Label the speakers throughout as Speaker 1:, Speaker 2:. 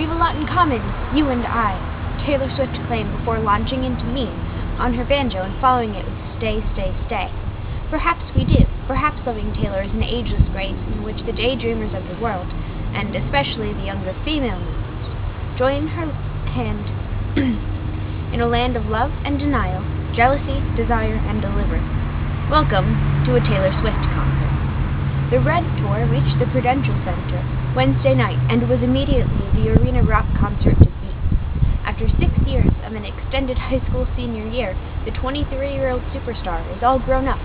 Speaker 1: "We've a lot in common, you and I," Taylor Swift claimed before launching into Me on her banjo and following it with Stay, Stay, Stay. Perhaps we do. Perhaps loving Taylor is an ageless grace in which the daydreamers of the world, and especially the younger female members, join her hand in a land of love and denial, jealousy, desire, and deliverance. Welcome to a Taylor Swift concert. The Red Tour reached the Prudential Center Wednesday night and was immediately the arena rock concert to beat. After 6 years of an extended high school senior year, the 23-year-old superstar is all grown up,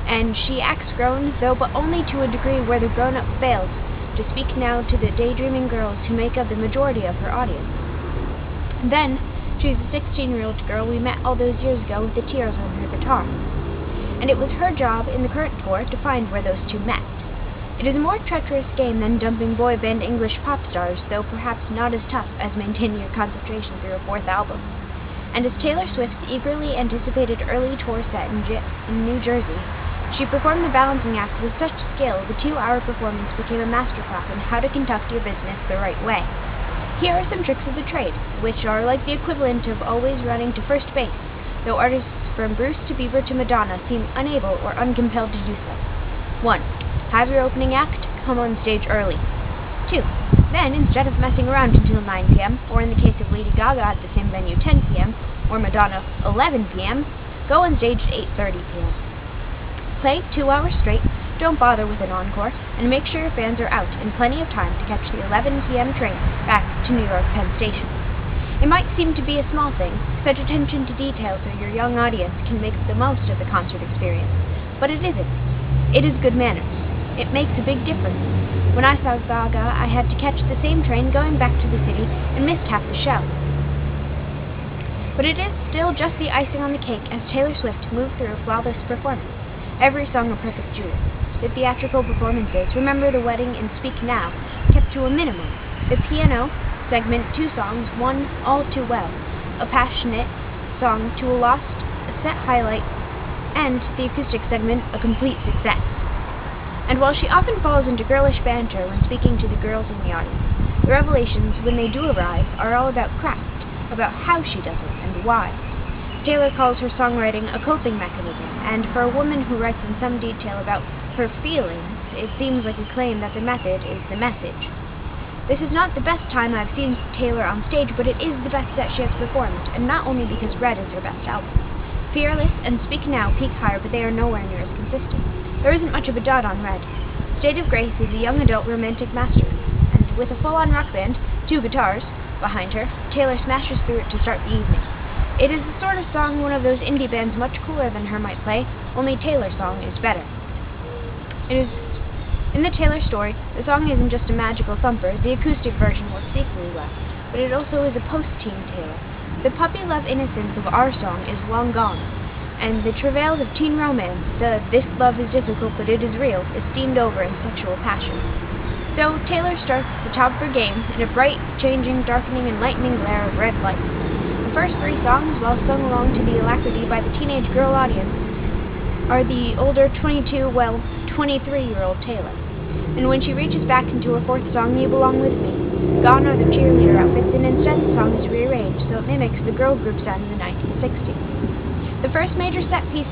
Speaker 1: and she acts grown, though but only to a degree where the grown-up fails to speak now to the daydreaming girls who make up the majority of her audience. And then, she's a 16-year-old girl we met all those years ago with the tears on her guitar. And it was her job in the current tour to find where those two met. It is a more treacherous game than dumping boy band English pop stars, though perhaps not as tough as maintaining your concentration for your 4th album. And as Taylor Swift's eagerly anticipated early tour set in New Jersey, she performed the balancing act with such skill the 2-hour performance became a masterclass in how to conduct your business the right way. Here are some tricks of the trade, which are like the equivalent of always running to first base, though artists from Bruce to Bieber to Madonna seem unable or uncompelled to do so. 1. Have your opening act come on stage early. 2. Then, instead of messing around until 9 p.m., or in the case of Lady Gaga at the same venue 10 p.m., or Madonna 11 p.m., go on stage at 8:30 p.m. Play 2 hours straight, don't bother with an encore, and make sure your fans are out in plenty of time to catch the 11 p.m. train back to New York Penn Station. It might seem to be a small thing, such attention to detail so your young audience can make the most of the concert experience, but it isn't. It is good manners. It makes a big difference. When I saw Gaga, I had to catch the same train going back to the city and missed half the show. But it is still just the icing on the cake as Taylor Swift moved through a flawless performance. Every song a perfect jewel. The theatrical performances, Remember the Wedding and Speak Now, kept to a minimum. The piano segment, 2 songs, one all too well. A passionate song to a lost, a set highlight, and the acoustic segment, a complete success. And while she often falls into girlish banter when speaking to the girls in the audience, the revelations, when they do arrive, are all about craft, about how she does it and why. Taylor calls her songwriting a coping mechanism, and for a woman who writes in some detail about her feelings, it seems like a claim that the method is the message. This is not the best time I've seen Taylor on stage, but it is the best that she has performed, and not only because Red is her best album. Fearless and Speak Now peak higher, but they are nowhere near as consistent. There isn't much of a dot on Red. State of Grace is a young adult romantic masterpiece, and with a full-on rock band, 2 guitars, behind her, Taylor smashes through it to start the evening. It is the sort of song one of those indie bands much cooler than her might play, only Taylor's song is better. In the Taylor story, the song isn't just a magical thumper, the acoustic version works equally well, but it also is a post-teen Taylor. The puppy love innocence of our song is long gone, and the travails of teen romance, the "this love is difficult but it is real," is steamed over in sexual passion. So Taylor starts the top of her game in a bright, changing, darkening, and lightning glare of red light. The first 3 songs, while sung along to the alacrity by the teenage girl audience, are the older 23-year-old Taylor. And when she reaches back into her 4th song, You Belong With Me, gone are the cheerleader outfits, and instead the song is rearranged so it mimics the girl group sound in the 1960s. The first major set piece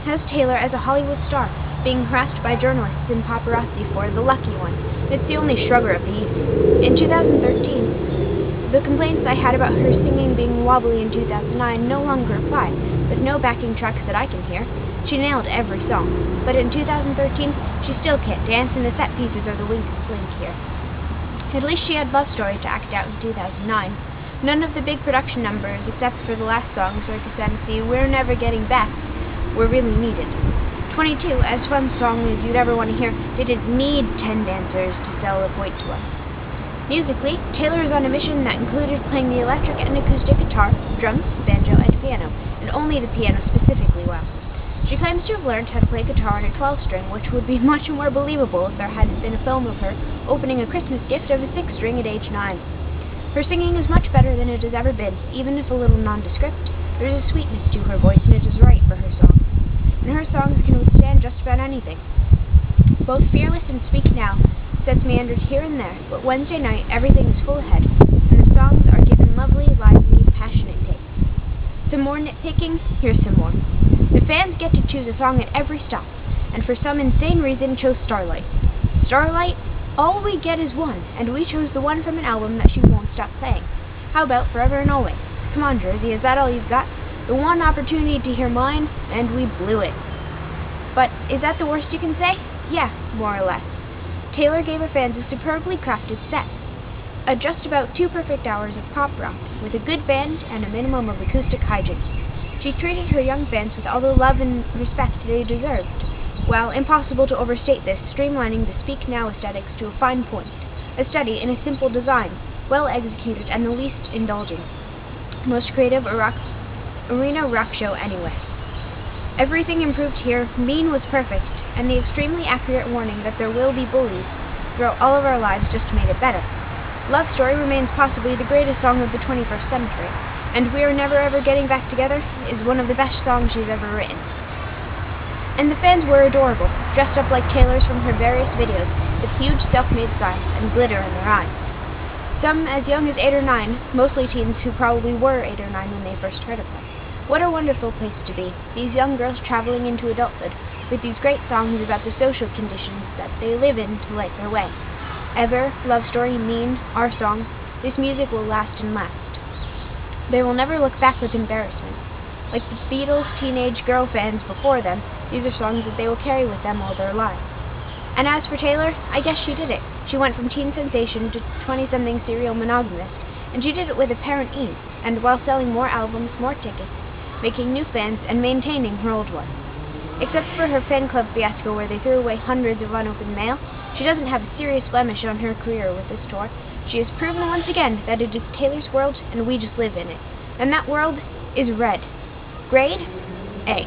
Speaker 1: has Taylor as a Hollywood star, being harassed by journalists and paparazzi for The Lucky One. It's the only shrugger of the evening. In 2013, the complaints I had about her singing being wobbly in 2009 no longer apply, with no backing tracks that I can hear. She nailed every song. But in 2013, she still can't dance, and the set pieces are the weakest link here. At least she had Love Story to act out in 2009. None of the big production numbers, except for the last song, Circus MC, We're Never Getting Back, were really needed. 22, as fun a song as you'd ever want to hear, didn't need 10 dancers to sell a point to us. Musically, Taylor is on a mission that included playing the electric and acoustic guitar, drums, banjo, and piano, and only the piano specifically well. She claims to have learned how to play guitar on a 12-string, which would be much more believable if there hadn't been a film of her opening a Christmas gift of a 6-string at age 9. Her singing is much better than it has ever been, even if a little nondescript. There is a sweetness to her voice, and it is right for her song. And her songs can withstand just about anything. Both Fearless and Speak Now success meanders here and there, but Wednesday night everything is full ahead, and the songs are given lovely, lively, passionate takes. Some more nitpicking? Here's some more. The fans get to choose a song at every stop, and for some insane reason chose Starlight. Starlight? All we get is one, and we chose the one from an album that she won't stop playing. How about Forever and Always? Come on, Jersey, is that all you've got? The one opportunity to hear mine, and we blew it. But is that the worst you can say? Yeah, more or less. Taylor gave her fans a superbly crafted set. Just about 2 perfect hours of pop rock, with a good band and a minimum of acoustic hijinks. She treated her young fans with all the love and respect they deserved, while impossible to overstate this, streamlining the Speak Now aesthetics to a fine point, a study in a simple design, well executed and the least indulgent. Most creative arena rock show anyway. Everything improved here, Mean was perfect, and the extremely accurate warning that there will be bullies throughout all of our lives just made it better. Love Story remains possibly the greatest song of the 21st century, and We Are Never Ever Getting Back Together is one of the best songs she's ever written. And the fans were adorable, dressed up like Taylors from her various videos, with huge self-made signs and glitter in their eyes. Some as young as 8 or 9, mostly teens who probably were 8 or 9 when they first heard of her. What a wonderful place to be, these young girls traveling into adulthood, with these great songs about the social conditions that they live in to light their way. Ever, Love Story, Mean, our song, this music will last and last. They will never look back with embarrassment. Like the Beatles' teenage girl fans before them, these are songs that they will carry with them all their lives. And as for Taylor, I guess she did it. She went from teen sensation to 20-something serial monogamist, and she did it with apparent ease, and while selling more albums, more tickets, making new fans, and maintaining her old ones. Except for her fan club fiasco where they threw away hundreds of unopened mail, she doesn't have a serious blemish on her career with this tour. She has proven once again that it is Taylor's world and we just live in it. And that world is red. Grade? A.